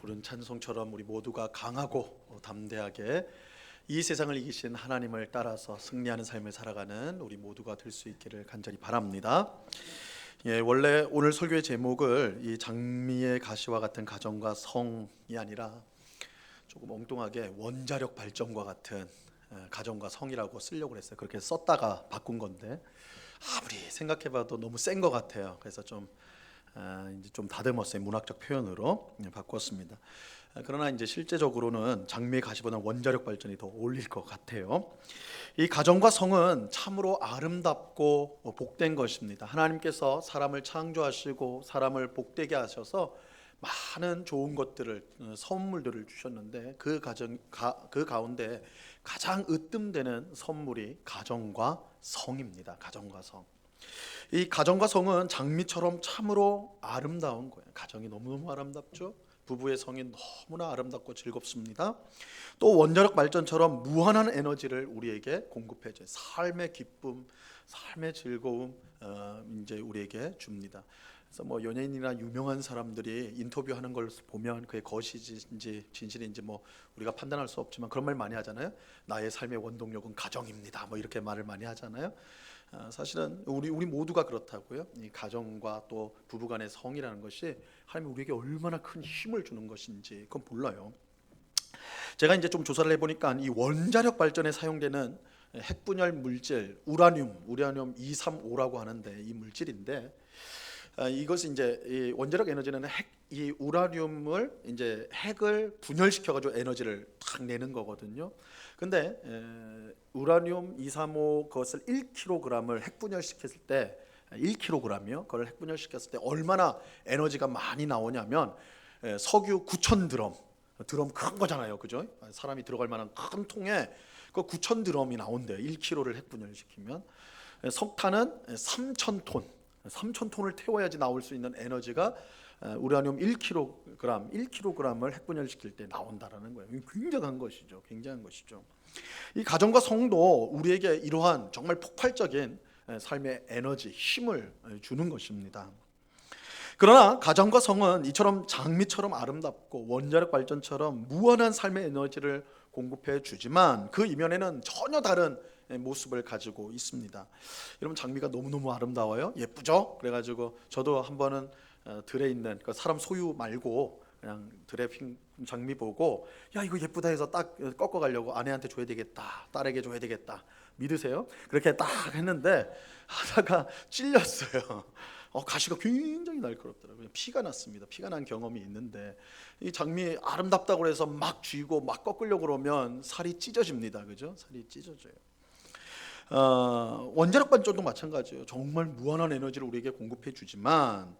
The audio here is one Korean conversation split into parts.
부른 찬송처럼 우리 모두가 강하고 담대하게 이 세상을 이기신 하나님을 따라서 승리하는 삶을 살아가는 우리 모두가 될 수 있기를 간절히 바랍니다. 원래 오늘 설교의 제목을 이 장미의 가시와 같은 가정과 성이 아니라 조금 엉뚱하게 원자력 발전과 같은 가정과 성이라고 쓰려고 했어요. 그렇게 썼다가 바꾼 건데 아무리 생각해봐도 너무 센 것 같아요. 그래서 이제 좀 다듬었어요. 문학적 표현으로 바꿨습니다. 그러나 이제 실제적으로는 장미의 가시보다는 원자력 발전이 더 어울릴 것 같아요. 이 가정과 성은 참으로 아름답고 복된 것입니다. 하나님께서 사람을 창조하시고 사람을 복되게 하셔서 많은 좋은 것들을 선물들을 주셨는데 그 가운데 가장 으뜸되는 선물이 가정과 성입니다. 가정과 성. 이 가정과 성은 장미처럼 참으로 아름다운 거예요. 가정이 너무너무 아름답죠. 부부의 성이 너무나 아름답고 즐겁습니다. 또 원자력 발전처럼 무한한 에너지를 우리에게 공급해줘요. 삶의 기쁨, 삶의 즐거움 이제 우리에게 줍니다. 그래서 뭐 연예인이나 유명한 사람들이 인터뷰하는 걸 보면 그게 거짓인지 진실인지 뭐 우리가 판단할 수 없지만 그런 말 많이 하잖아요. 나의 삶의 원동력은 가정입니다. 뭐 이렇게 말을 많이 하잖아요. 사실은 우리 모두가 그렇다고요. 이 가정과 또 부부간의 성이라는 것이 하나님이 우리에게 얼마나 큰 힘을 주는 것인지 그건 몰라요. 제가 이제 좀 조사를 해보니까 이 원자력 발전에 사용되는 핵분열 물질 우라늄 235라고 하는데 이 물질인데 이것이 이제 이 원자력 에너지는 이 우라늄을 이제 핵을 분열시켜 가지고 에너지를 탁 내는 거거든요. 근데 우라늄 235 그것을 1kg을 핵분열시켰을 때 1kg이요. 그걸 핵분열시켰을 때 얼마나 에너지가 많이 나오냐면 석유 9,000 드럼 큰 거잖아요. 그죠? 사람이 들어갈 만한 큰 통에 그 9,000 나온대요. 1kg를 핵분열시키면. 석탄은 3,000톤을 태워야지 나올 수 있는 에너지가 우라늄 1kg을 핵분열시킬 때 나온다라는 거예요. 굉장한 것이죠. 굉장한 것이죠. 이 가정과 성도 우리에게 이러한 정말 폭발적인 삶의 에너지, 힘을 주는 것입니다. 그러나 가정과 성은 이처럼 장미처럼 아름답고 원자력 발전처럼 무한한 삶의 에너지를 공급해 주지만 그 이면에는 전혀 다른 모습을 가지고 있습니다. 여러분 장미가 너무너무 아름다워요. 예쁘죠? 그래가지고 저도 한 번은 들에 있는 그 사람 소유 말고 그냥 들에 핀 장미 보고 야 이거 예쁘다 해서 딱 꺾어 가려고 아내한테 줘야 되겠다, 딸에게 줘야 되겠다. 믿으세요? 그렇게 딱 했는데 하다가 찔렸어요. 가시가 굉장히 날카롭더라고요. 피가 났습니다. 피가 난 경험이 있는데 이 장미 아름답다고 해서 막 쥐고 막 꺾으려고 그러면 살이 찢어집니다. 그죠? 살이 찢어져요. 원자력 발전도 마찬가지예요. 정말 무한한 에너지를 우리에게 공급해 주지만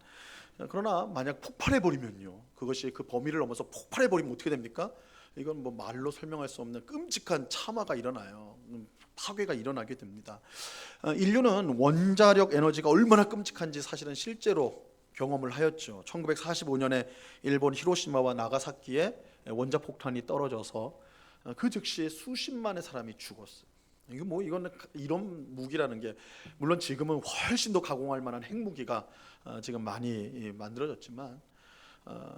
그러나 만약 폭발해 버리면요. 그것이 그 범위를 넘어서 폭발해 버리면 어떻게 됩니까? 이건 뭐 말로 설명할 수 없는 끔찍한 참화가 일어나요. 파괴가 일어나게 됩니다. 인류는 원자력 에너지가 얼마나 끔찍한지 사실은 실제로 경험을 하였죠. 1945년에 일본 히로시마와 나가사키에 원자폭탄이 떨어져서 그 즉시 수십만의 사람이 죽었어요. 이거는 이런 무기라는 게 물론 지금은 훨씬 더 가공할 만한 핵무기가 지금 많이 만들어졌지만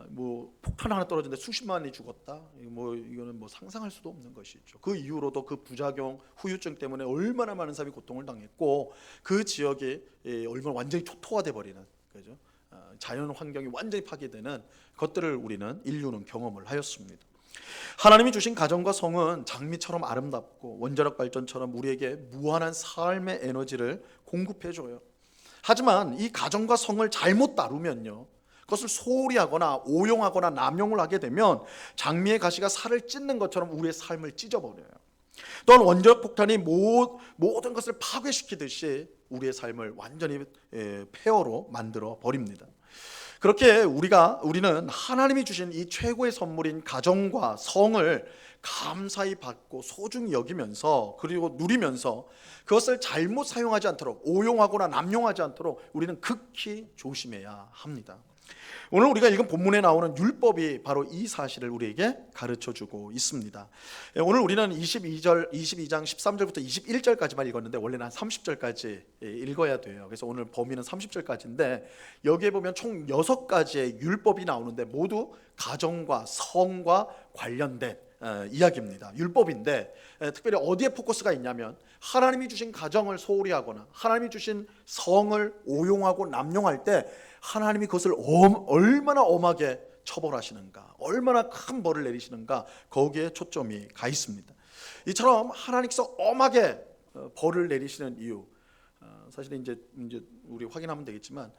뭐 폭탄 하나 떨어졌는데 수십만이 죽었다. 이거는 뭐 상상할 수도 없는 것이죠. 그 이후로도 그 부작용, 후유증 때문에 얼마나 많은 사람이 고통을 당했고 그 지역이 얼마나 완전히 초토화돼 버리는 그죠? 자연 환경이 완전히 파괴되는 것들을 인류는 경험을 하였습니다. 하나님이 주신 가정과 성은 장미처럼 아름답고 원자력 발전처럼 우리에게 무한한 삶의 에너지를 공급해줘요. 하지만 이 가정과 성을 잘못 다루면요, 그것을 소홀히 하거나 오용하거나 남용을 하게 되면 장미의 가시가 살을 찢는 것처럼 우리의 삶을 찢어버려요. 또한 원자력 폭탄이 모든 것을 파괴시키듯이 우리의 삶을 완전히 폐허로 만들어 버립니다. 그렇게 우리는 하나님이 주신 이 최고의 선물인 가정과 성을 감사히 받고 소중히 여기면서 그리고 누리면서 그것을 잘못 사용하지 않도록 오용하거나 남용하지 않도록 우리는 극히 조심해야 합니다. 오늘 우리가 읽은 본문에 나오는 율법이 바로 이 사실을 우리에게 가르쳐주고 있습니다. 오늘 우리는 22장 13절부터 21절까지만 읽었는데 원래는 한 30절까지 읽어야 돼요. 그래서 오늘 범위는 30절까지인데 여기에 보면 총 6가지의 율법이 나오는데 모두 가정과 성과 관련된 이야기입니다. 율법인데 특별히 어디에 포커스가 있냐면 하나님이 주신 가정을 소홀히 하거나 하나님이 주신 성을 오용하고 남용할 때 하나님이 그것을 얼마나 엄하게 처벌하시는가, 얼마나 큰 벌을 내리시는가, 거기에 초점이 가 있습니다. 이처럼 하나님께서 엄하게 벌을 내리시는 이유, 사실은 이제 우리 확인하면 되겠지만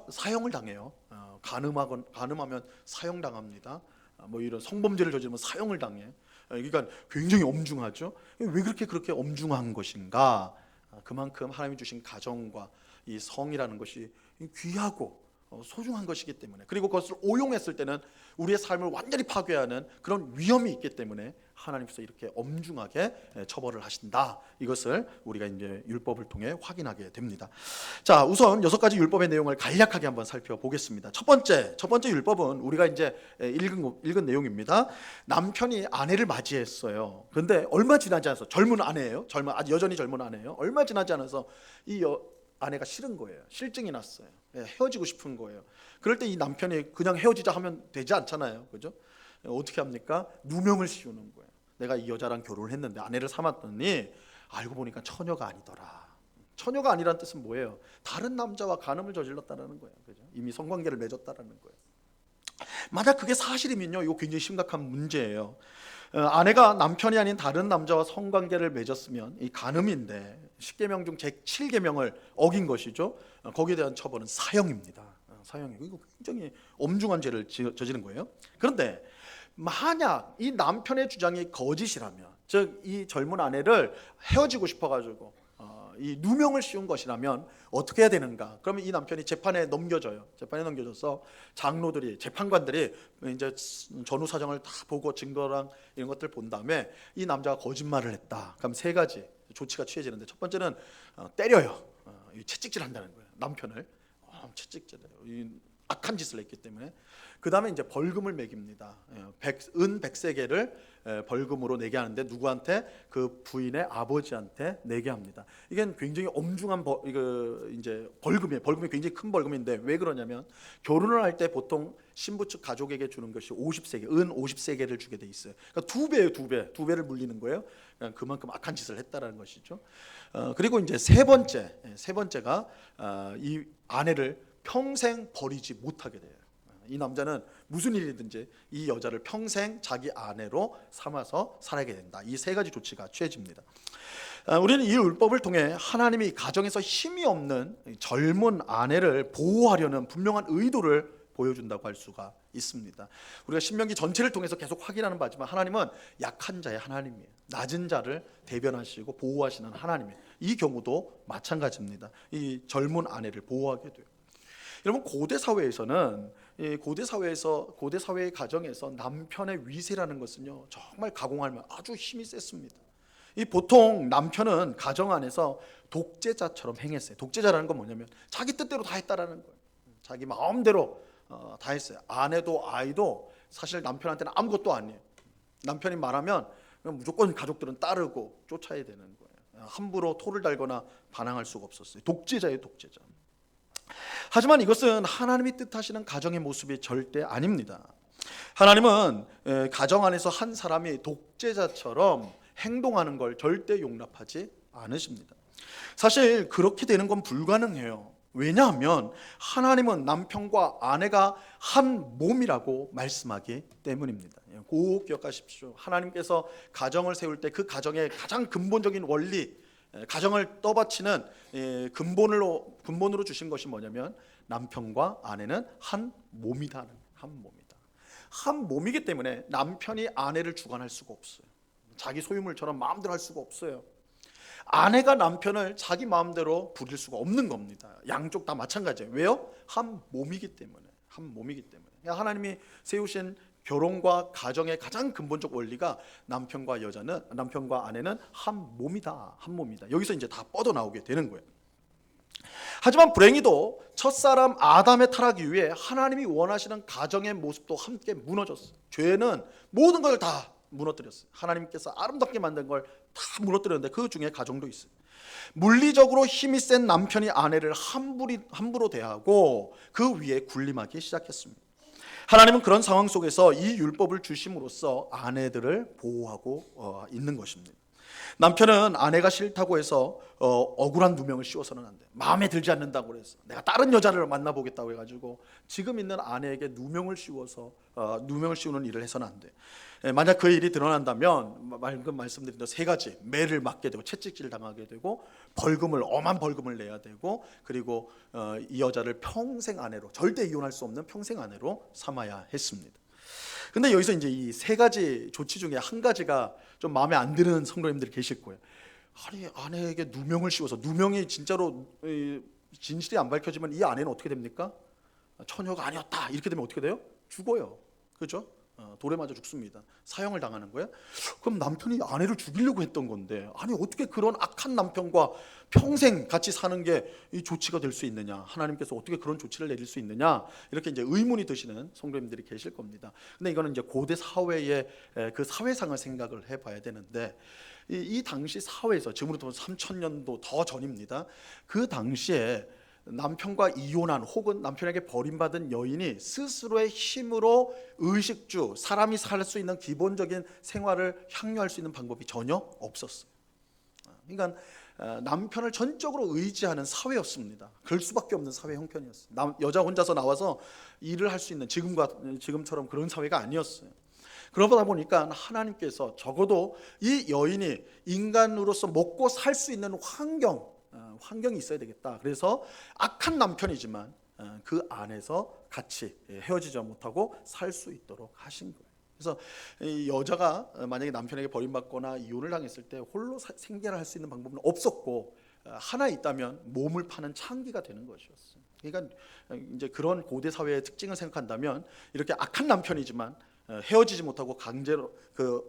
사형을 당해요. 간음하면 사형당합니다. 뭐 이런 성범죄를 저지르면 사형을 당해. 그러니까 굉장히 엄중하죠. 왜 그렇게 엄중한 것인가? 그만큼 하나님이 주신 가정과 이 성이라는 것이 귀하고 소중한 것이기 때문에, 그리고 그것을 오용했을 때는 우리의 삶을 완전히 파괴하는 그런 위험이 있기 때문에 하나님께서 이렇게 엄중하게 처벌을 하신다. 이것을 우리가 이제 율법을 통해 확인하게 됩니다. 자, 우선 6가지 율법의 내용을 간략하게 한번 살펴보겠습니다. 첫 번째 율법은 우리가 이제 읽은 내용입니다. 남편이 아내를 맞이했어요. 그런데 얼마 지나지 않아서, 젊은 아내예요. 여전히 젊은 아내예요. 얼마 지나지 않아서 이 아내가 싫은 거예요. 실증이 났어요. 헤어지고 싶은 거예요. 그럴 때 이 남편이 그냥 헤어지자 하면 되지 않잖아요. 그죠? 어떻게 합니까? 누명을 씌우는 거예요. 내가 이 여자랑 결혼을 했는데 아내를 삼았더니 알고 보니까 처녀가 아니더라. 처녀가 아니라는 뜻은 뭐예요? 다른 남자와 간음을 저질렀다는 거예요. 그죠? 이미 성관계를 맺었다는 거예요. 만약 그게 사실이면요, 이거 굉장히 심각한 문제예요. 아내가 남편이 아닌 다른 남자와 성관계를 맺었으면 이 간음인데 10계명 중 제7계명을 어긴 것이죠. 거기에 대한 처벌은 사형입니다. 사형이고 이거 굉장히 엄중한 죄를 저지른 거예요. 그런데 만약 이 남편의 주장이 거짓이라면, 즉 이 젊은 아내를 헤어지고 싶어가지고 이 누명을 씌운 것이라면 어떻게 해야 되는가? 그러면 이 남편이 재판에 넘겨져요. 재판에 넘겨져서 장로들이, 재판관들이 이제 전후 사정을 다 보고 증거랑 이런 것들 본 다음에 이 남자가 거짓말을 했다. 그럼 3가지 조치가 취해지는데, 첫 번째는 때려요. 채찍질 한다는 거예요. 남편을 채찍질해요. 악한 짓을 했기 때문에. 그 다음에 이제 벌금을 매깁니다. 은 100세겔을 벌금으로 내게 하는데 누구한테? 그 부인의 아버지한테 내게 합니다. 이게 굉장히 엄중한 벌금이에요. 벌금이 굉장히 큰 벌금인데 왜 그러냐면 결혼을 할 때 보통 신부 측 가족에게 주는 것이 50세겔, 은 50세겔을 주게 돼 있어요. 그러니까 2배예요, 2배를 물리는 거예요. 그만큼 악한 짓을 했다라는 것이죠. 그리고 이제 세 번째가 이 아내를 평생 버리지 못하게 돼요. 이 남자는 무슨 일이든지 이 여자를 평생 자기 아내로 삼아서 살아야 된다. 이 3가지 조치가 취해집니다. 우리는 이 율법을 통해 하나님이 가정에서 힘이 없는 젊은 아내를 보호하려는 분명한 의도를 보여준다고 할 수가 있습니다. 우리가 신명기 전체를 통해서 계속 확인하는 바지만 하나님은 약한 자의 하나님이에요. 낮은 자를 대변하시고 보호하시는 하나님이에요. 이 경우도 마찬가지입니다. 이 젊은 아내를 보호하게 돼요. 여러분, 고대 사회의 가정에서 남편의 위세라는 것은요, 정말 가공할 만 아주 힘이 셌습니다. 이 보통 남편은 가정 안에서 독재자처럼 행했어요. 독재자라는 건 뭐냐면 자기 뜻대로 다 했다라는 거예요. 자기 마음대로 다 했어요. 아내도 아이도 사실 남편한테는 아무것도 아니에요. 남편이 말하면 무조건 가족들은 따르고 쫓아야 되는 거예요. 함부로 토를 달거나 반항할 수가 없었어요. 독재자예요, 독재자. 하지만 이것은 하나님이 뜻하시는 가정의 모습이 절대 아닙니다. 하나님은 가정 안에서 한 사람이 독재자처럼 행동하는 걸 절대 용납하지 않으십니다. 사실 그렇게 되는 건 불가능해요. 왜냐하면 하나님은 남편과 아내가 한 몸이라고 말씀하기 때문입니다. 꼭 기억하십시오. 하나님께서 가정을 세울 때 그 가정의 가장 근본적인 원리, 가정을 떠받치는 근본으로 주신 것이 뭐냐면 남편과 아내는 한 몸이다. 한 몸이기 때문에 남편이 아내를 주관할 수가 없어요. 자기 소유물처럼 마음대로 할 수가 없어요. 아내가 남편을 자기 마음대로 부릴 수가 없는 겁니다. 양쪽 다 마찬가지예요. 왜요? 한 몸이기 때문에. 하나님이 세우신 결혼과 가정의 가장 근본적 원리가 남편과 아내는 한 몸이다. 여기서 이제 다 뻗어나오게 되는 거예요. 하지만 불행히도 첫사람 아담의 타락 이후에 하나님이 원하시는 가정의 모습도 함께 무너졌어요. 죄는 모든 걸 다 무너뜨렸어요. 하나님께서 아름답게 만든 걸 다 무너뜨렸는데 그 중에 가정도 있어요. 물리적으로 힘이 센 남편이 아내를 함부로 대하고 그 위에 군림하기 시작했습니다. 하나님은 그런 상황 속에서 이 율법을 주심으로써 아내들을 보호하고 있는 것입니다. 남편은 아내가 싫다고 해서 억울한 누명을 씌워서는 안 돼. 마음에 들지 않는다고 그래서 내가 다른 여자를 만나보겠다고 해가지고 지금 있는 아내에게 누명을 씌우는 일을 해서는 안 돼. 만약 그 일이 드러난다면 방금 말씀드린 세 가지, 매를 맞게 되고 채찍질 당하게 되고 엄한 벌금을 내야 되고 그리고 이 여자를 평생 아내로, 절대 이혼할 수 없는 평생 아내로 삼아야 했습니다. 근데 여기서 이제 이 세 가지 조치 중에 한 가지가 좀 마음에 안 드는 성도님들이 계실 거예요. 아니, 아내에게 누명을 씌워서, 누명이 진짜로 진실이 안 밝혀지면 이 아내는 어떻게 됩니까? 처녀가 아니었다 이렇게 되면 어떻게 돼요? 죽어요. 그렇죠? 돌에 맞아 죽습니다. 사형을 당하는 거예요. 그럼 남편이 아내를 죽이려고 했던 건데, 아니 어떻게 그런 악한 남편과 평생 같이 사는 게 이 조치가 될 수 있느냐, 하나님께서 어떻게 그런 조치를 내릴 수 있느냐, 이렇게 이제 의문이 드시는 성도님들이 계실 겁니다. 근데 이거는 이제 고대 사회의 그 사회상을 생각을 해봐야 되는데, 이 당시 사회에서, 지금으로부터 3000년도 더 전입니다. 그 당시에 남편과 이혼한 혹은 남편에게 버림받은 여인이 스스로의 힘으로 의식주, 사람이 살 수 있는 기본적인 생활을 향유할 수 있는 방법이 전혀 없었어요. 그러니까 남편을 전적으로 의지하는 사회였습니다. 그럴 수밖에 없는 사회 형편이었어요. 여자 혼자서 나와서 일을 할 수 있는 지금처럼 그런 사회가 아니었어요. 그러다 보니까 하나님께서 적어도 이 여인이 인간으로서 먹고 살 수 있는 환경이 있어야 되겠다. 그래서 악한 남편이지만 그 안에서 같이 헤어지지 못하고 살 수 있도록 하신 거예요. 그래서 이 여자가 만약에 남편에게 버림받거나 이혼을 당했을 때 홀로 생계를 할 수 있는 방법은 없었고, 하나 있다면 몸을 파는 창기가 되는 것이었어요. 그러니까 이제 그런 고대 사회의 특징을 생각한다면 이렇게 악한 남편이지만 헤어지지 못하고 강제로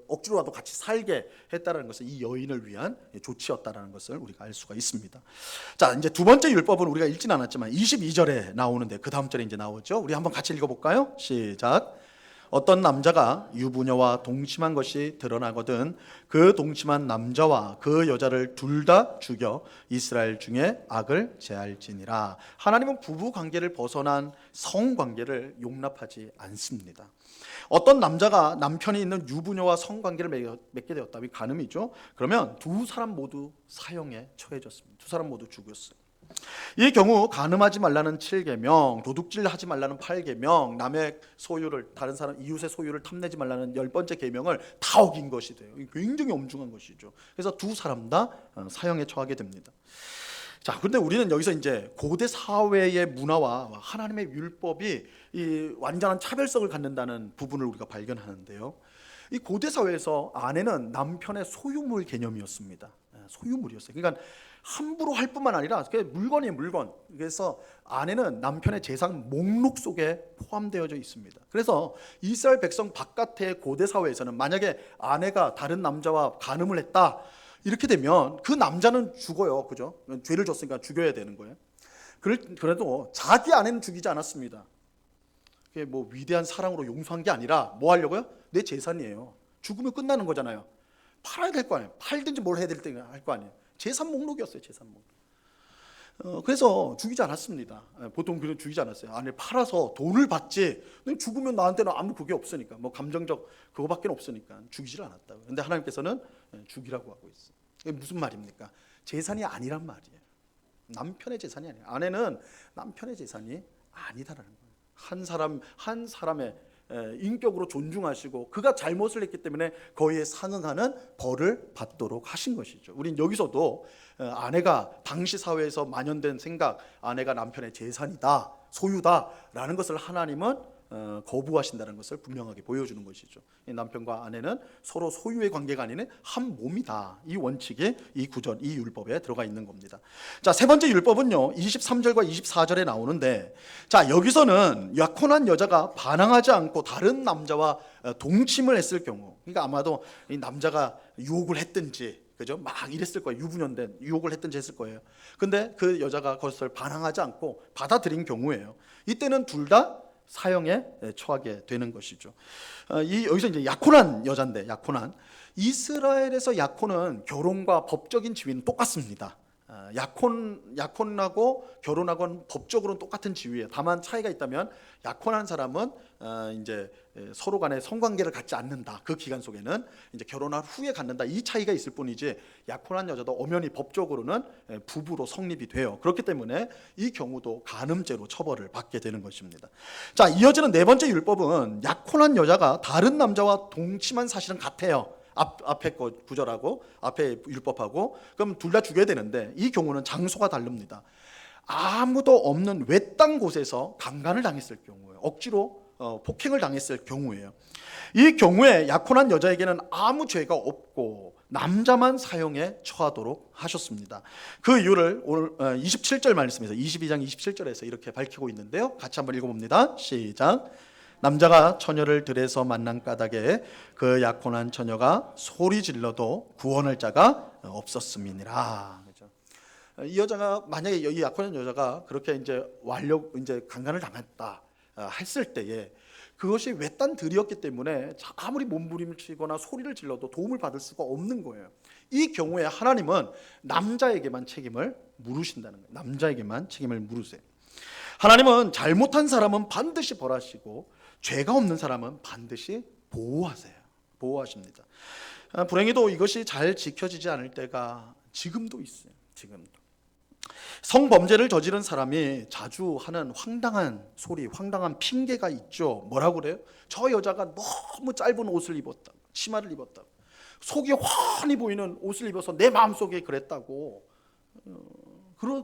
억지로라도 같이 살게 했다는 것은 이 여인을 위한 조치였다는 것을 우리가 알 수가 있습니다. 자, 이제 두 번째 율법은 우리가 읽진 않았지만 22절에 나오는데 그 다음 절에 이제 나오죠. 우리 한번 같이 읽어볼까요? 시작. 어떤 남자가 유부녀와 동침한 것이 드러나거든 그 동침한 남자와 그 여자를 둘 다 죽여 이스라엘 중에 악을 제할지니라. 하나님은 부부 관계를 벗어난 성관계를 용납하지 않습니다. 어떤 남자가 남편이 있는 유부녀와 성관계를 맺게 되었다. 이 간음이죠. 그러면 두 사람 모두 사형에 처해졌습니다. 두 사람 모두 죽였어요. 이 경우 간음하지 말라는 7계명, 도둑질하지 말라는 8계명, 남의 소유를, 다른 사람 이웃의 소유를 탐내지 말라는 10번째 계명을 다 어긴 것이 돼요. 굉장히 엄중한 것이죠. 그래서 두 사람 다 사형에 처하게 됩니다. 자, 그런데 우리는 여기서 이제 고대 사회의 문화와 하나님의 율법이 이 완전한 차별성을 갖는다는 부분을 우리가 발견하는데요. 이 고대 사회에서 아내는 남편의 소유물 개념이었습니다. 소유물이었어요. 그러니까 함부로 할 뿐만 아니라 그게 물건이에요, 물건. 그래서 아내는 남편의 재산 목록 속에 포함되어져 있습니다. 그래서 이스라엘 백성 바깥의 고대 사회에서는 만약에 아내가 다른 남자와 간음을 했다 이렇게 되면 그 남자는 죽어요, 그죠? 죄를 졌으니까 죽여야 되는 거예요. 그래도 자기 아내는 죽이지 않았습니다. 그게 뭐 위대한 사랑으로 용서한 게 아니라 뭐 하려고요? 내 재산이에요. 죽으면 끝나는 거잖아요. 팔아야 될 거 아니에요. 팔든지 뭘 해야 될 때 할 거 아니에요. 재산 목록이었어요, 재산 목록. 그래서 죽이지 않았습니다. 보통 그런 죽이지 않았어요. 아내를 팔아서 돈을 받지. 죽으면 나한테는 아무 그게 없으니까, 뭐 감정적 그거밖에 없으니까 죽이질 않았다고. 근데 하나님께서는 죽이라고 하고 있어요. 이게 무슨 말입니까? 재산이 아니란 말이에요. 남편의 재산이 아니에요. 아내는 남편의 재산이 아니다라는 거예요. 한 사람의 인격으로 존중하시고 그가 잘못을 했기 때문에 거기에 상응하는 벌을 받도록 하신 것이죠. 우린 여기서도 아내가 당시 사회에서 만연된 생각, 아내가 남편의 재산이다, 소유다라는 것을 하나님은 거부하신다는 것을 분명하게 보여주는 것이죠. 남편과 아내는 서로 소유의 관계가 아닌 한 몸이다. 이 원칙이 이 구절, 이 율법에 들어가 있는 겁니다. 자, 세 번째 율법은요, 23절과 24절에 나오는데, 자, 여기서는 약혼한 여자가 반항하지 않고 다른 남자와 동침을 했을 경우, 그러니까 아마도 이 남자가 유혹을 했든지 그죠? 막 이랬을 거예요. 유부녀인데 유혹을 했든지 했을 거예요. 근데 그 여자가 그것을 반항하지 않고 받아들인 경우에요. 이때는 둘 다 사형에 처하게 되는 것이죠. 여기서 이제 약혼한 여자인데, 이스라엘에서 약혼은 결혼과 법적인 지위는 똑같습니다. 약혼하고 결혼하고는 법적으로는 똑같은 지위예요. 다만 차이가 있다면 약혼한 사람은 이제 서로 간에 성관계를 갖지 않는다. 그 기간 속에는 이제 결혼한 후에 갖는다. 이 차이가 있을 뿐이지 약혼한 여자도 엄연히 법적으로는 부부로 성립이 돼요. 그렇기 때문에 이 경우도 간음죄로 처벌을 받게 되는 것입니다. 자, 이어지는 네 번째 율법은 약혼한 여자가 다른 남자와 동침한 사실은 같아요. 앞에 거 구절하고 앞에 율법하고, 그럼 둘 다 죽여야 되는데 이 경우는 장소가 다릅니다. 아무도 없는 외딴 곳에서 강간을 당했을 경우예요. 억지로 폭행을 당했을 경우예요. 이 경우에 약혼한 여자에게는 아무 죄가 없고 남자만 사형에 처하도록 하셨습니다. 그 이유를 오늘 27절 말씀에서 22장 27절에서 이렇게 밝히고 있는데요. 같이 한번 읽어봅니다. 시작. 남자가 처녀를 들에서 만난 까닭에 그 약혼한 처녀가 소리 질러도 구원할 자가 없었음이니라. 그렇죠? 이 여자가 만약에 이 약혼한 여자가 그렇게 이제 강간을 당했다 했을 때에 그것이 외딴 들이었기 때문에 아무리 몸부림을 치거나 소리를 질러도 도움을 받을 수가 없는 거예요. 이 경우에 하나님은 남자에게만 책임을 물으신다는 거예요. 남자에게만 책임을 물으세요. 하나님은 잘못한 사람은 반드시 벌하시고 죄가 없는 사람은 반드시 보호하십니다. 불행히도 이것이 잘 지켜지지 않을 때가 지금도 있어요. 지금도. 성범죄를 저지른 사람이 자주 하는 황당한 소리, 황당한 핑계가 있죠. 뭐라고 그래요? 저 여자가 너무 짧은 옷을 입었다고, 치마를 입었다고, 속이 훤히 보이는 옷을 입어서 내 마음속에 그랬다고,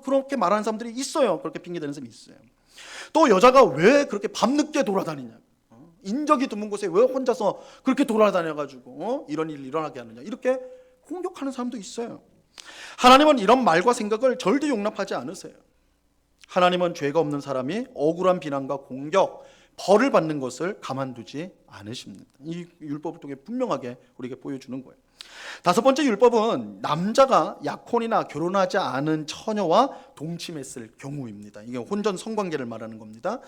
그렇게 말하는 사람들이 있어요. 그렇게 핑계대는 사람이 있어요. 또 여자가 왜 그렇게 밤늦게 돌아다니냐, 인적이 드문 곳에 왜 혼자서 그렇게 돌아다녀가지고 이런 일이 일어나게 하느냐, 이렇게 공격하는 사람도 있어요. 하나님은 이런 말과 생각을 절대 용납하지 않으세요. 하나님은 죄가 없는 사람이 억울한 비난과 공격, 벌을 받는 것을 가만두지 않으십니다. 이 율법을 통해 분명하게 우리에게 보여주는 거예요. 다섯 번째 율법은 남자가 약혼이나 결혼하지 않은 처녀와 동침했을 경우입니다. 이게 혼전 성관계를 말하는 겁니다.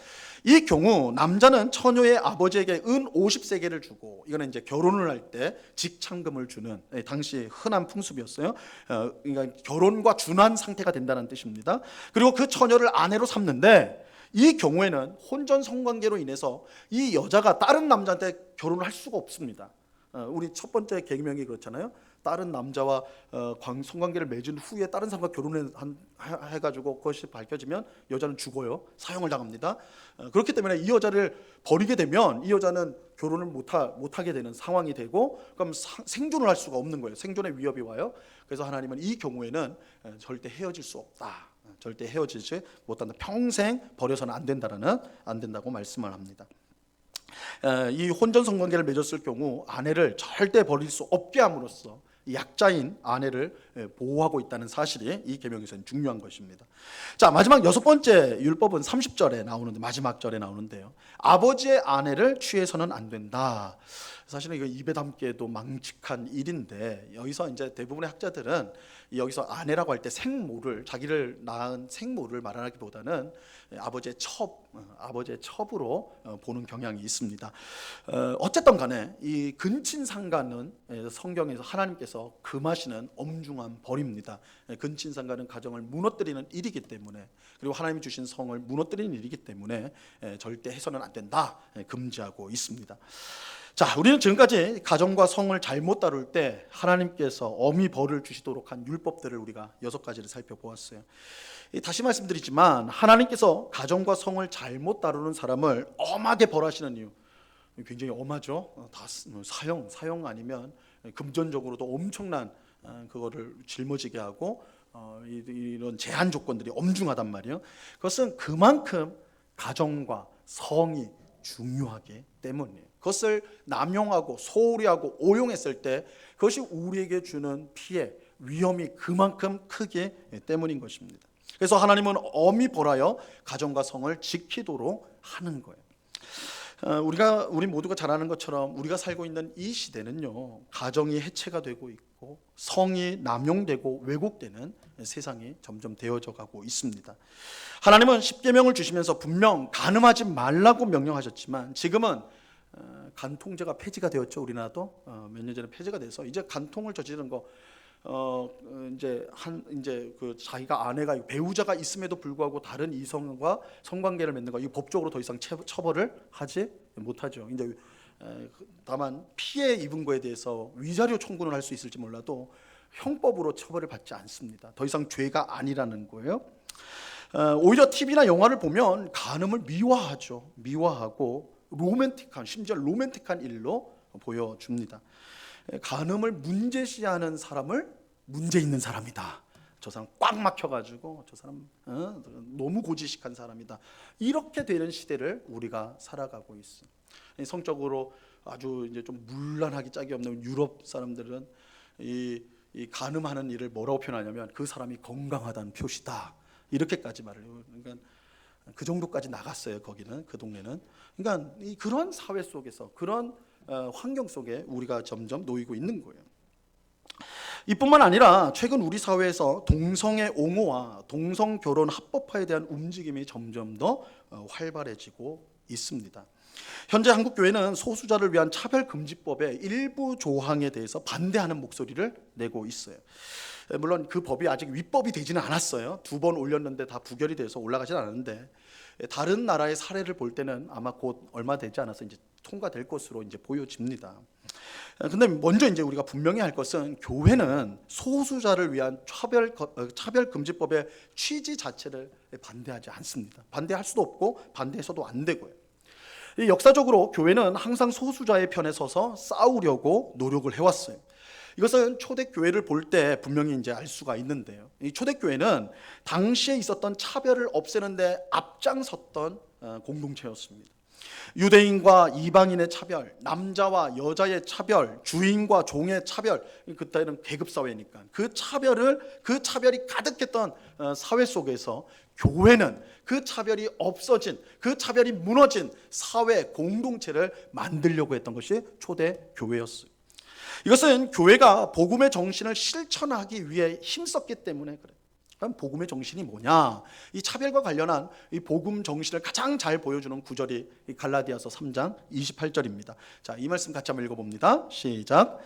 이 경우 남자는 처녀의 아버지에게 은 50세겔을 주고, 이거는 이제 결혼을 할 때 직창금을 주는 당시 흔한 풍습이었어요. 그러니까 결혼과 준한 상태가 된다는 뜻입니다. 그리고 그 처녀를 아내로 삼는데, 이 경우에는 혼전 성관계로 인해서 이 여자가 다른 남자한테 결혼을 할 수가 없습니다. 우리 첫 번째 계명이 그렇잖아요. 다른 남자와 성관계를 맺은 후에 다른 사람과 결혼해가지고 그것이 밝혀지면 여자는 죽어요. 사형을 당합니다. 그렇기 때문에 이 여자를 버리게 되면 이 여자는 결혼을 못하게 되는 상황이 되고, 그럼 생존을 할 수가 없는 거예요. 생존의 위협이 와요. 그래서 하나님은 이 경우에는 절대 헤어질 수 없다. 절대 헤어지지 못한다. 평생 버려서는 안 된다고 말씀을 합니다. 이 혼전 성관계를 맺었을 경우 아내를 절대 버릴 수 없게 함으로써 약자인 아내를 보호하고 있다는 사실이 이 계명에서는 중요한 것입니다. 자, 마지막 여섯 번째 율법은 30절에 나오는데, 마지막 절에 나오는데요. 아버지의 아내를 취해서는 안 된다. 사실은 이거 입에 담기에도 망측한 일인데, 여기서 이제 대부분의 학자들은 여기서 아내라고 할 때 생모를, 자기를 낳은 생모를 말하기보다는 아버지의 첩으로 보는 경향이 있습니다. 어쨌든 간에 이 근친상간은 성경에서 하나님께서 금하시는 엄중한 벌입니다. 근친상간은 가정을 무너뜨리는 일이기 때문에, 그리고 하나님이 주신 성을 무너뜨리는 일이기 때문에 절대 해서는 안 된다, 금지하고 있습니다. 자, 우리는 지금까지 가정과 성을 잘못 다룰 때 하나님께서 엄히 벌을 주시도록 한 율법들을 우리가 6가지를 살펴보았어요. 다시 말씀드리지만 하나님께서 가정과 성을 잘못 다루는 사람을 엄하게 벌하시는 이유, 굉장히 엄하죠. 다 사형 아니면 금전적으로도 엄청난 그거를 짊어지게 하고 이런 제한 조건들이 엄중하단 말이에요. 그것은 그만큼 가정과 성이 중요하기 때문이에요. 그것을 남용하고 소홀히 하고 오용했을 때 그것이 우리에게 주는 피해, 위험이 그만큼 크기 때문인 것입니다. 그래서 하나님은 엄히 벌하여 가정과 성을 지키도록 하는 거예요. 우리 모두가 잘 아는 것처럼 우리가 살고 있는 이 시대는요, 가정이 해체가 되고 있고 되고 성이 남용되고 왜곡되는 세상이 점점 되어져 가고 있습니다. 하나님은 십계명을 주시면서 분명 간음하지 말라고 명령하셨지만 지금은 간통죄가 폐지가 되었죠. 우리나라도 몇 년 전에 폐지가 돼서 이제 간통을 저지르는 거 이제 그 자기가 아내가 배우자가 있음에도 불구하고 다른 이성과 성관계를 맺는 거, 이 법적으로 더 이상 처벌을 하지 못하죠. 이제 다만 피해 입은 거에 대해서 위자료 청구는 할 수 있을지 몰라도 형법으로 처벌을 받지 않습니다. 더 이상 죄가 아니라는 거예요. 오히려 TV나 영화를 보면 간음을 미화하죠. 미화하고 로맨틱한, 심지어 로맨틱한 일로 보여줍니다. 간음을 문제시하는 사람을 문제 있는 사람이다. 저 사람 꽉 막혀가지고 저 사람 너무 고지식한 사람이다. 이렇게 되는 시대를 우리가 살아가고 있어. 성적으로 아주 이제 좀 문란하기 짝이 없는 유럽 사람들은 이 간음하는 일을 뭐라고 표현하냐면 그 사람이 건강하다는 표시다. 이렇게까지 말을 해요. 그러니까 그 정도까지 나갔어요. 거기는, 그 동네는. 그러니까 그런 사회 속에서, 그런 환경 속에 우리가 점점 놓이고 있는 거예요. 이뿐만 아니라 최근 우리 사회에서 동성애 옹호와 동성 결혼 합법화에 대한 움직임이 점점 더 활발해지고 있습니다. 현재 한국 교회는 소수자를 위한 차별금지법의 일부 조항에 대해서 반대하는 목소리를 내고 있어요. 물론 그 법이 아직 위법이 되지는 않았어요. 2번 올렸는데 다 부결이 돼서 올라가진 않았는데, 다른 나라의 사례를 볼 때는 아마 곧 얼마 되지 않아서 이제 통과될 것으로 이제 보여집니다. 근데 먼저 이제 우리가 분명히 할 것은, 교회는 소수자를 위한 차별금지법의 취지 자체를 반대하지 않습니다. 반대할 수도 없고 반대해서도 안 되고요. 역사적으로 교회는 항상 소수자의 편에 서서 싸우려고 노력을 해왔어요. 이것은 초대교회를 볼 때 분명히 이제 알 수가 있는데요. 이 초대교회는 당시에 있었던 차별을 없애는데 앞장섰던 공동체였습니다. 유대인과 이방인의 차별, 남자와 여자의 차별, 주인과 종의 차별, 그때는 계급 사회니까 그 차별이 가득했던 사회 속에서 교회는 그 차별이 없어진, 그 차별이 무너진 사회 공동체를 만들려고 했던 것이 초대 교회였어요. 이것은 교회가 복음의 정신을 실천하기 위해 힘썼기 때문에 그래요. 그럼 복음의 정신이 뭐냐? 이 차별과 관련한 이 복음 정신을 가장 잘 보여주는 구절이 갈라디아서 3장 28절입니다. 자, 이 말씀 같이 한번 읽어봅니다. 시작.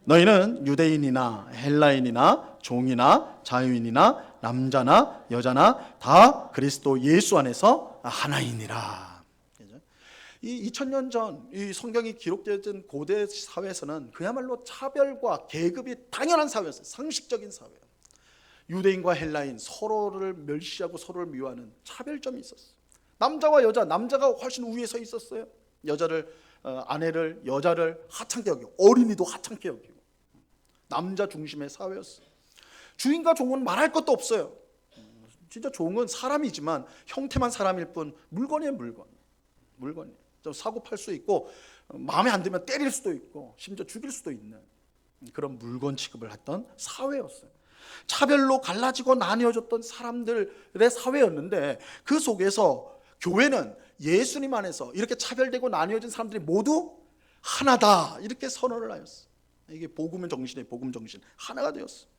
너희는 유대인이나 헬라인이나 종이나 자유인이나 남자나 여자나 다 그리스도 예수 안에서 하나이니라. 이 2000년 전 이 성경이 기록되어진 고대 사회에서는 그야말로 차별과 계급이 당연한 사회였어요. 상식적인 사회예요. 유대인과 헬라인 서로를 멸시하고 서로를 미워하는 차별점이 있었어요. 남자와 여자, 남자가 훨씬 위에 서 있었어요. 아내를, 여자를 하찮게 여기고, 어린이도 하찮게 여기고, 남자 중심의 사회였어요. 주인과 종은 말할 것도 없어요. 진짜 종은 사람이지만 형태만 사람일 뿐 물건이에요. 물건이에요. 사고 팔 수 있고, 마음에 안 들면 때릴 수도 있고, 심지어 죽일 수도 있는 그런 물건 취급을 했던 사회였어요. 차별로 갈라지고 나뉘어졌던 사람들의 사회였는데, 그 속에서 교회는 예수님 안에서 이렇게 차별되고 나뉘어진 사람들이 모두 하나다, 이렇게 선언을 하였어요. 이게 복음의 정신이에요. 복음 정신. 하나가 되었어요.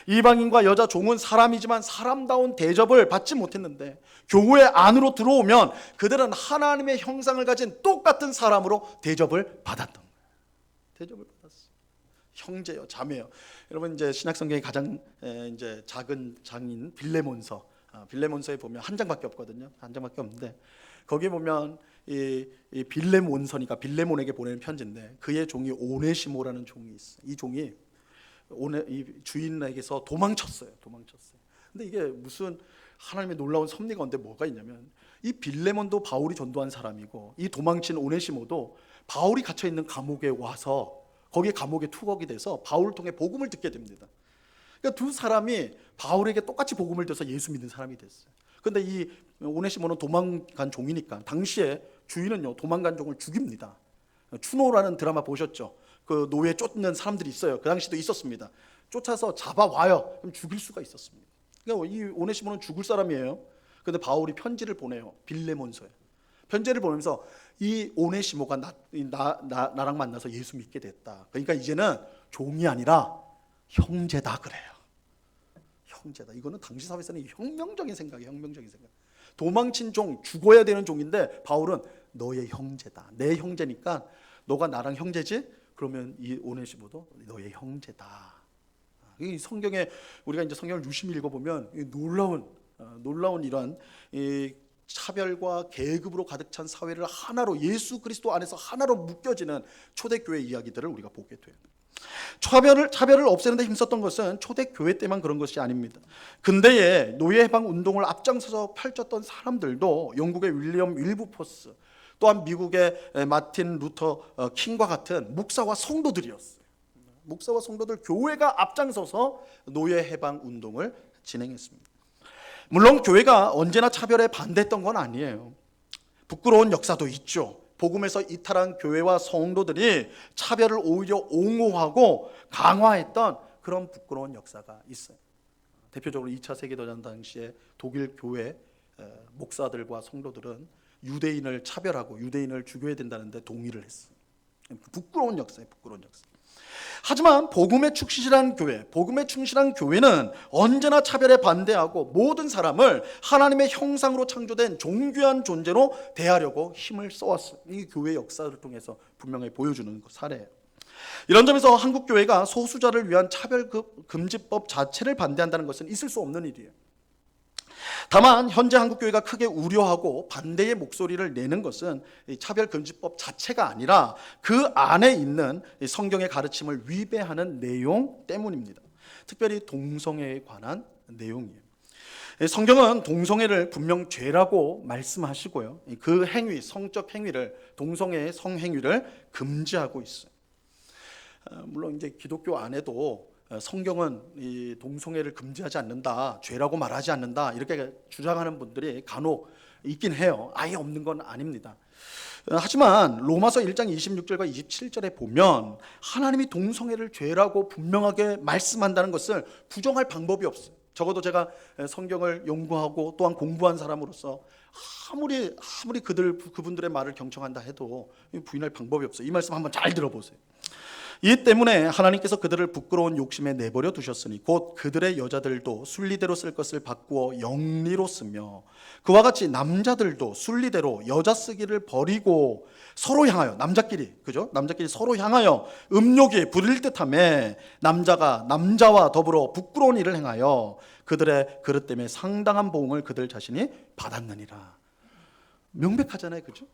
이방인과 여자 종은 사람이지만 사람다운 대접을 받지 못했는데, 교회 안으로 들어오면 그들은 하나님의 형상을 가진 똑같은 사람으로 대접을 받았던 거예요. 대접을 받았어요. 형제요, 자매요. 여러분, 이제 신약 성경의 가장 이제 작은 장인 빌레몬서에 보면 한 장밖에 없거든요. 한 장밖에 없는데, 거기에 보면 이 빌레몬서니까 빌레몬에게 보내는 편지인데, 그의 종이 오네시모라는 종이 있어요. 이 종이 이 주인에게서 도망쳤어요. 근데 이게 무슨 하나님의 놀라운 섭리가 온데 뭐가 있냐면, 이 빌레몬도 바울이 전도한 사람이고, 이 도망친 오네시모도 바울이 갇혀 있는 감옥에 와서 거기에 감옥에 투옥이 돼서 바울을 통해 복음을 듣게 됩니다. 그러니까 두 사람이 바울에게 똑같이 복음을 들어서 예수 믿는 사람이 됐어요. 그런데 이 오네시모는 도망간 종이니까 당시에 주인은요, 도망간 종을 죽입니다. 추노라는 드라마 보셨죠? 그 노예 쫓는 사람들이 있어요. 그 당시도 있었습니다. 쫓아서 잡아와요. 그럼 죽일 수가 있었습니다. 그러니까 이 오네시모는 죽을 사람이에요. 그런데 바울이 편지를 보내요. 빌레몬서에. 편지를 보내면서 이 오네시모가 나랑 만나서 예수 믿게 됐다. 그러니까 이제는 종이 아니라 형제다 그래요. 형제다. 이거는 당시 사회에서는 혁명적인 생각이에요. 혁명적인 생각. 도망친 종, 죽어야 되는 종인데 바울은 너의 형제다. 내 형제니까 너가 나랑 형제지? 그러면 이 오네시모도 너의 형제다. 이 성경에 우리가 이제 성경을 유심히 읽어보면 놀라운 이러한 이 차별과 계급으로 가득 찬 사회를 하나로 예수 그리스도 안에서 하나로 묶여지는 초대교회 이야기들을 우리가 보게 돼요. 차별을 없애는 데 힘썼던 것은 초대교회 때만 그런 것이 아닙니다. 근대에 노예해방 운동을 앞장서서 펼쳤던 사람들도 영국의 윌리엄 윌브포스, 또한 미국의 마틴 루터 킹과 같은 목사와 성도들이었어요. 목사와 성도들, 교회가 앞장서서 노예해방 운동을 진행했습니다. 물론 교회가 언제나 차별에 반대했던 건 아니에요. 부끄러운 역사도 있죠. 복음에서 이탈한 교회와 성도들이 차별을 오히려 옹호하고 강화했던 그런 부끄러운 역사가 있어요. 대표적으로 2차 세계대전 당시에 독일 교회 목사들과 성도들은 유대인을 차별하고 유대인을 죽여야 된다는데 동의를 했어요. 부끄러운 역사예요. 부끄러운 역사. 하지만 복음에 충실한 교회는 언제나 차별에 반대하고 모든 사람을 하나님의 형상으로 창조된 존귀한 존재로 대하려고 힘을 써왔어요. 이 교회 역사를 통해서 분명히 보여주는 사례예요. 이런 점에서 한국 교회가 소수자를 위한 차별금지법 자체를 반대한다는 것은 있을 수 없는 일이에요. 다만 현재 한국교회가 크게 우려하고 반대의 목소리를 내는 것은 차별금지법 자체가 아니라 그 안에 있는 성경의 가르침을 위배하는 내용 때문입니다. 특별히 동성애에 관한 내용이에요. 성경은 동성애를 분명 죄라고 말씀하시고요, 그 행위, 성적 행위를, 동성애의 성행위를 금지하고 있어요. 물론 이제 기독교 안에도 성경은 이 동성애를 금지하지 않는다, 죄라고 말하지 않는다, 이렇게 주장하는 분들이 간혹 있긴 해요. 아예 없는 건 아닙니다. 하지만 로마서 1장 26절과 27절에 보면 하나님이 동성애를 죄라고 분명하게 말씀한다는 것을 부정할 방법이 없어요. 적어도 제가 성경을 연구하고 또한 공부한 사람으로서 아무리 그분들의 말을 경청한다 해도 부인할 방법이 없어요. 이 말씀 한번 잘 들어보세요. 이 때문에 하나님께서 그들을 부끄러운 욕심에 내버려 두셨으니 곧 그들의 여자들도 순리대로 쓸 것을 바꾸어 영리로 쓰며 그와 같이 남자들도 순리대로 여자 쓰기를 버리고 서로 향하여, 남자끼리 서로 향하여 음욕이 부릴 듯하며 남자가 남자와 더불어 부끄러운 일을 행하여 그들의 그릇 때문에 상당한 보응을 그들 자신이 받았느니라. 명백하잖아요, 그죠?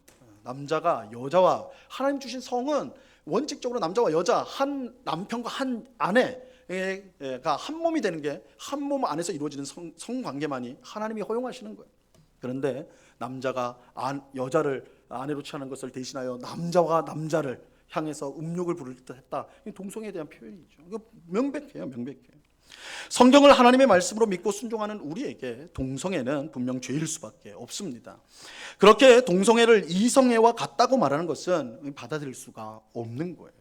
남자가 여자와, 하나님 주신 성은 원칙적으로 남자와 여자, 한 남편과 한 아내가 한 몸이 되는 게, 한 몸 안에서 이루어지는 성관계만이 하나님이 허용하시는 거예요. 그런데 남자가 여자를 아내로 취하는 것을 대신하여 남자와 남자를 향해서 음욕을 부를 듯 했다. 동성애에 대한 표현이죠. 이거 명백해요. 성경을 하나님의 말씀으로 믿고 순종하는 우리에게 동성애는 분명 죄일 수밖에 없습니다. 그렇게 동성애를 이성애와 같다고 말하는 것은 받아들일 수가 없는 거예요.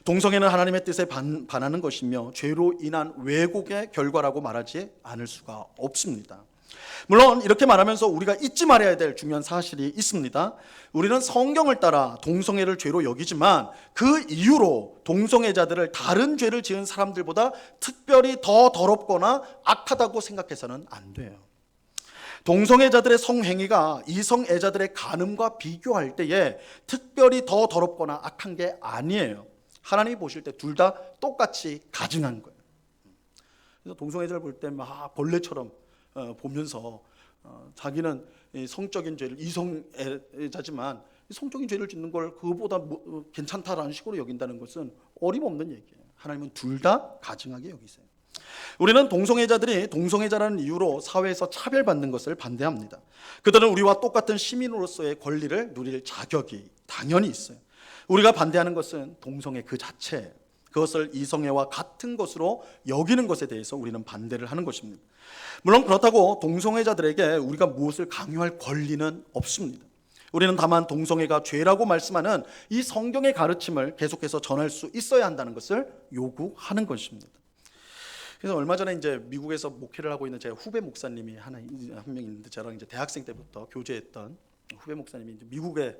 동성애는 하나님의 뜻에 반하는 것이며 죄로 인한 왜곡의 결과라고 말하지 않을 수가 없습니다. 물론 이렇게 말하면서 우리가 잊지 말아야 될 중요한 사실이 있습니다. 우리는 성경을 따라 동성애를 죄로 여기지만 그 이유로 동성애자들을 다른 죄를 지은 사람들보다 특별히 더 더럽거나 악하다고 생각해서는 안 돼요. 동성애자들의 성행위가 이성애자들의 간음과 비교할 때에 특별히 더 더럽거나 악한 게 아니에요. 하나님이 보실 때 둘 다 똑같이 가증한 거예요. 그래서 동성애자를 볼 때 막 벌레처럼 보면서 자기는 성적인 죄를, 이성애자지만 성적인 죄를 짓는 걸 그거보다 괜찮다라는 식으로 여긴다는 것은 어림없는 얘기예요. 하나님은 둘 다 가증하게 여기세요. 우리는 동성애자들이 동성애자라는 이유로 사회에서 차별받는 것을 반대합니다. 그들은 우리와 똑같은 시민으로서의 권리를 누릴 자격이 당연히 있어요. 우리가 반대하는 것은 동성애 그 자체예요. 그것을 이성애와 같은 것으로 여기는 것에 대해서 우리는 반대를 하는 것입니다. 물론 그렇다고 동성애자들에게 우리가 무엇을 강요할 권리는 없습니다. 우리는 다만 동성애가 죄라고 말씀하는 이 성경의 가르침을 계속해서 전할 수 있어야 한다는 것을 요구하는 것입니다. 그래서 얼마 전에 이제 미국에서 목회를 하고 있는 제 후배 목사님이 한 명 있는데, 저랑 이제 대학생 때부터 교제했던 후배 목사님이 이제 미국에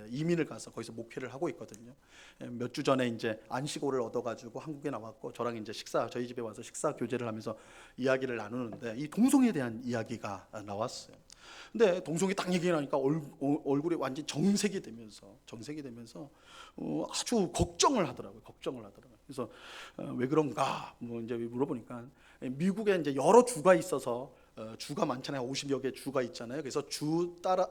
이민을 가서 거기서 목회를 하고 있거든요. 몇 주 전에 이제 안식오를 얻어가지고 한국에 나왔고 저랑 이제 저희 집에 와서 식사 교제를 하면서 이야기를 나누는데 이 동성애에 대한 이야기가 나왔어요. 근데 동성애 딱 얘기 나니까 얼굴이 완전 정색이 되면서 아주 걱정을 하더라고요. 그래서 왜 그런가 뭐 이제 물어보니까 미국에 이제 여러 주가 있어서 주가 많잖아요. 50여 개 주가 있잖아요. 그래서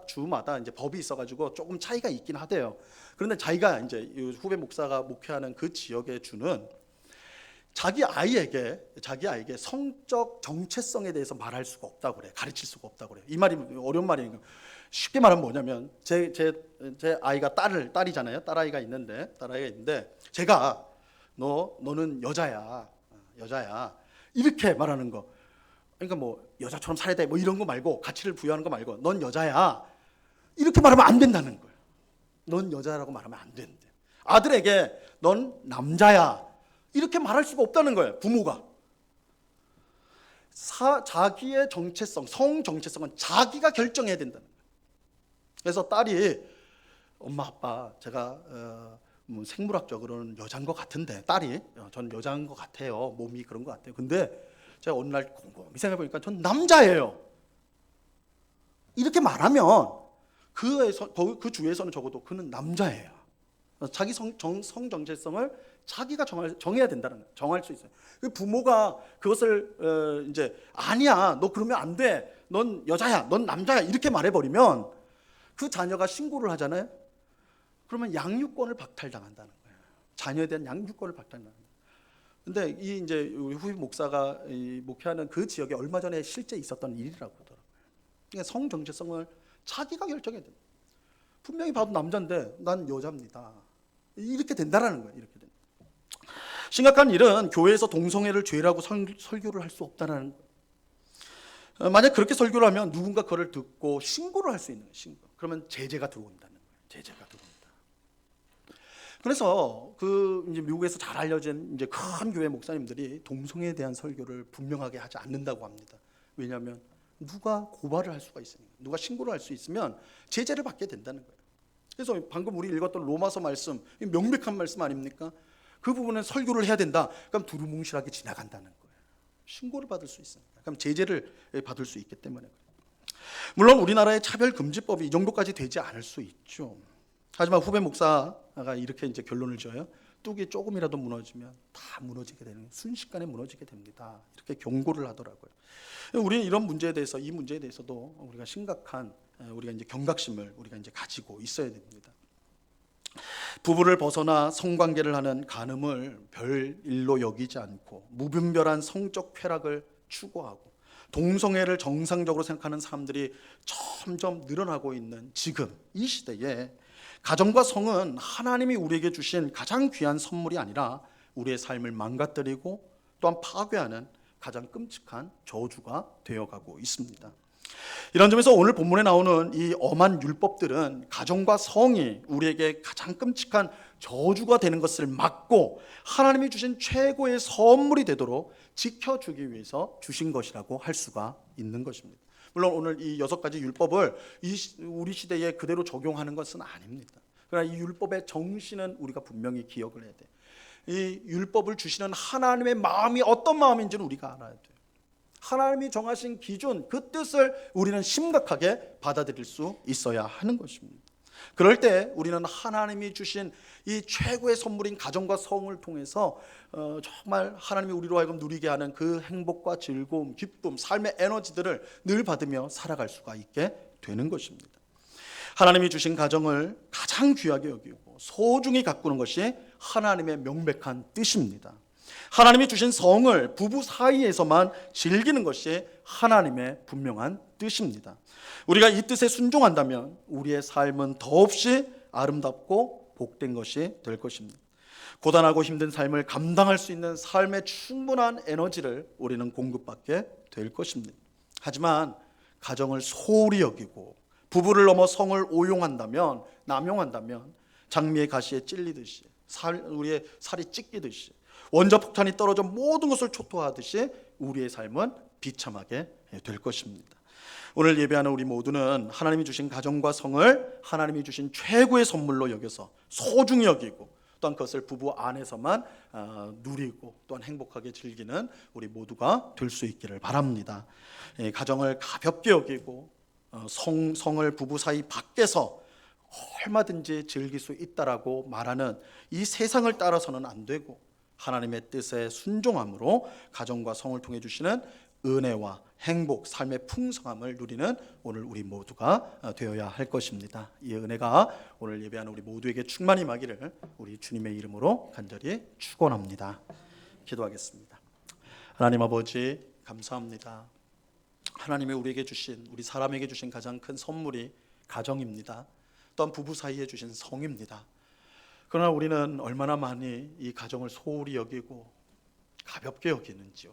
주마다 이제 법이 있어가지고 조금 차이가 있긴 하대요. 그런데 자기가 이제 후배 목사가 목회하는 그 지역의 주는 자기 아이에게 성적 정체성에 대해서 말할 수가 없다고 그래. 가르칠 수가 없다고 그래. 이 말이 어려운 말이니까 쉽게 말하면 뭐냐면 제 아이가 딸이잖아요. 딸아이가 있는데 제가 너는 여자야 이렇게 말하는 거. 그러니까 뭐 여자처럼 살아야 돼 뭐 이런 거 말고 가치를 부여하는 거 말고 넌 여자야 이렇게 말하면 안 된다는 거예요. 넌 여자라고 말하면 안 된대. 아들에게 넌 남자야 이렇게 말할 수가 없다는 거예요. 부모가 자기의 정체성, 성 정체성은 자기가 결정해야 된다는 거예요. 그래서 딸이 엄마 아빠 제가 뭐 생물학적으로는 여자인 것 같은데 딸이 전 여자인 것 같아요. 몸이 그런 것 같아요. 근데 제가 어느 날 곰곰이 생각해 보니까 전 남자예요. 이렇게 말하면 그 주에서는 적어도 그는 남자예요. 자기 성 정체성을 자기가 정해야 된다는 거예요. 정할 수 있어요. 그 부모가 그것을 이제 아니야, 너 그러면 안 돼, 넌 여자야, 넌 남자야 이렇게 말해버리면 그 자녀가 신고를 하잖아요. 그러면 양육권을 박탈당한다는 거예요. 자녀에 대한 양육권을 박탈당한다. 근데 이 이제 우리 후임 목사가 목회하는 그 지역에 얼마 전에 실제 있었던 일이라고 하더라고요. 그러니까 성 정체성을 자기가 결정해야 된다. 분명히 봐도 남자인데 난 여자입니다. 이렇게 된다라는 거예요. 이렇게 된다. 심각한 일은 교회에서 동성애를 죄라고 설교를 할 수 없다는 거예요. 만약 그렇게 설교를 하면 누군가 그걸 듣고 신고를 할 수 있는 거예요. 신고. 그러면 제재가 들어온다는 거예요. 제재가 들어온다. 그래서 그 이제 미국에서 잘 알려진 이제 큰 교회 목사님들이 동성애에 대한 설교를 분명하게 하지 않는다고 합니다. 왜냐하면 누가 고발을 할 수가 있으니까, 누가 신고를 할 수 있으면 제재를 받게 된다는 거예요. 그래서 방금 우리 읽었던 로마서 말씀, 명백한 말씀 아닙니까? 그 부분은 설교를 해야 된다. 그럼 두루뭉실하게 지나간다는 거예요. 신고를 받을 수 있으니까. 그럼 제재를 받을 수 있기 때문에. 물론 우리나라의 차별금지법이 이 정도까지 되지 않을 수 있죠. 하지만 후배 목사가 이렇게 이제 결론을 지어요. 뚝이 조금이라도 무너지면 다 무너지게 되는, 순식간에 무너지게 됩니다. 이렇게 경고를 하더라고요. 우리는 이런 문제에 대해서, 이 문제에 대해서도 우리가 심각한 우리가 이제 경각심을 우리가 이제 가지고 있어야 됩니다. 부부를 벗어나 성관계를 하는 간음을 별 일로 여기지 않고 무분별한 성적 쾌락을 추구하고 동성애를 정상적으로 생각하는 사람들이 점점 늘어나고 있는 지금 이 시대에 가정과 성은 하나님이 우리에게 주신 가장 귀한 선물이 아니라 우리의 삶을 망가뜨리고 또한 파괴하는 가장 끔찍한 저주가 되어가고 있습니다. 이런 점에서 오늘 본문에 나오는 이 엄한 율법들은 가정과 성이 우리에게 가장 끔찍한 저주가 되는 것을 막고 하나님이 주신 최고의 선물이 되도록 지켜주기 위해서 주신 것이라고 할 수가 있는 것입니다. 물론 오늘 이 6가지 율법을 우리 시대에 그대로 적용하는 것은 아닙니다. 그러나 이 율법의 정신은 우리가 분명히 기억을 해야 돼요. 이 율법을 주시는 하나님의 마음이 어떤 마음인지는 우리가 알아야 돼요. 하나님이 정하신 기준, 그 뜻을 우리는 심각하게 받아들일 수 있어야 하는 것입니다. 그럴 때 우리는 하나님이 주신 이 최고의 선물인 가정과 성을 통해서 정말 하나님이 우리로 하여금 누리게 하는 그 행복과 즐거움, 기쁨, 삶의 에너지들을 늘 받으며 살아갈 수가 있게 되는 것입니다. 하나님이 주신 가정을 가장 귀하게 여기고 소중히 가꾸는 것이 하나님의 명백한 뜻입니다. 하나님이 주신 성을 부부 사이에서만 즐기는 것이 하나님의 분명한 뜻입니다. 우리가 이 뜻에 순종한다면 우리의 삶은 더없이 아름답고 복된 것이 될 것입니다. 고단하고 힘든 삶을 감당할 수 있는 삶의 충분한 에너지를 우리는 공급받게 될 것입니다. 하지만 가정을 소홀히 여기고 부부를 넘어 성을 오용한다면, 남용한다면 장미의 가시에 찔리듯이 우리의 살이 찢기듯이 원자폭탄이 떨어져 모든 것을 초토화하듯이 우리의 삶은 비참하게 될 것입니다. 오늘 예배하는 우리 모두는 하나님이 주신 가정과 성을 하나님이 주신 최고의 선물로 여겨서 소중히 여기고 또한 그것을 부부 안에서만 누리고 또한 행복하게 즐기는 우리 모두가 될 수 있기를 바랍니다. 가정을 가볍게 여기고 성을 부부 사이 밖에서 얼마든지 즐길 수 있다라고 말하는 이 세상을 따라서는 안 되고 하나님의 뜻에 순종함으로 가정과 성을 통해 주시는 은혜와 행복, 삶의 풍성함을 누리는 오늘 우리 모두가 되어야 할 것입니다. 이 은혜가 오늘 예배하는 우리 모두에게 충만히 임하기를 우리 주님의 이름으로 간절히 축원합니다. 기도하겠습니다. 하나님 아버지 감사합니다. 하나님이 우리에게 주신, 우리 사람에게 주신 가장 큰 선물이 가정입니다. 또한 부부 사이에 주신 성입니다. 그러나 우리는 얼마나 많이 이 가정을 소홀히 여기고 가볍게 여기는지요.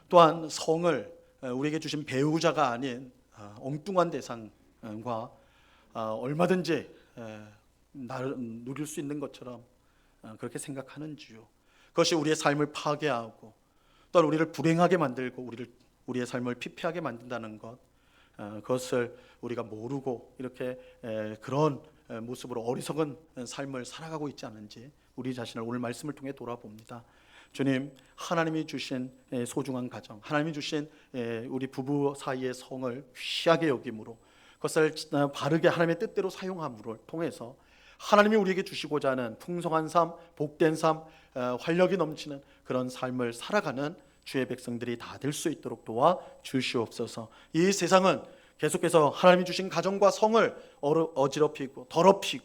또한 성을 우리에게 주신 배우자가 아닌 엉뚱한 대상과 얼마든지 누릴 수 있는 것처럼 그렇게 생각하는지요. 그것이 우리의 삶을 파괴하고 또한 우리를 불행하게 만들고 우리의 삶을 피폐하게 만든다는 것, 그것을 우리가 모르고 이렇게 그런 모습으로 어리석은 삶을 살아가고 있지 않은지 우리 자신을 오늘 말씀을 통해 돌아봅니다. 주님, 하나님이 주신 소중한 가정, 하나님이 주신 우리 부부 사이의 성을 귀하게 여김으로 그것을 바르게 하나님의 뜻대로 사용함으로 통해서 하나님이 우리에게 주시고자 하는 풍성한 삶, 복된 삶, 활력이 넘치는 그런 삶을 살아가는 주의 백성들이 다 될 수 있도록 도와 주시옵소서. 이 세상은 계속해서 하나님이 주신 가정과 성을 어지럽히고 더럽히고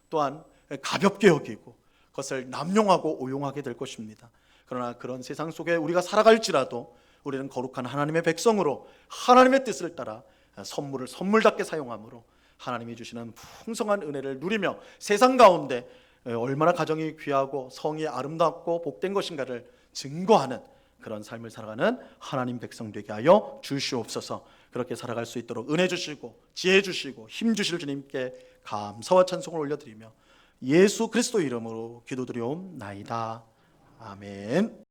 또한 가볍게 여기고 그것을 남용하고 오용하게 될 것입니다. 그러나 그런 세상 속에 우리가 살아갈지라도 우리는 거룩한 하나님의 백성으로 하나님의 뜻을 따라 선물을 선물답게 사용함으로 하나님이 주시는 풍성한 은혜를 누리며 세상 가운데 얼마나 가정이 귀하고 성이 아름답고 복된 것인가를 증거하는 그런 삶을 살아가는 하나님 백성 되게 하여 주시옵소서. 그렇게 살아갈 수 있도록 은혜 주시고 지혜 주시고 힘 주실 주님께 감사와 찬송을 올려드리며 예수 그리스도 이름으로 기도드리옵나이다. 아멘.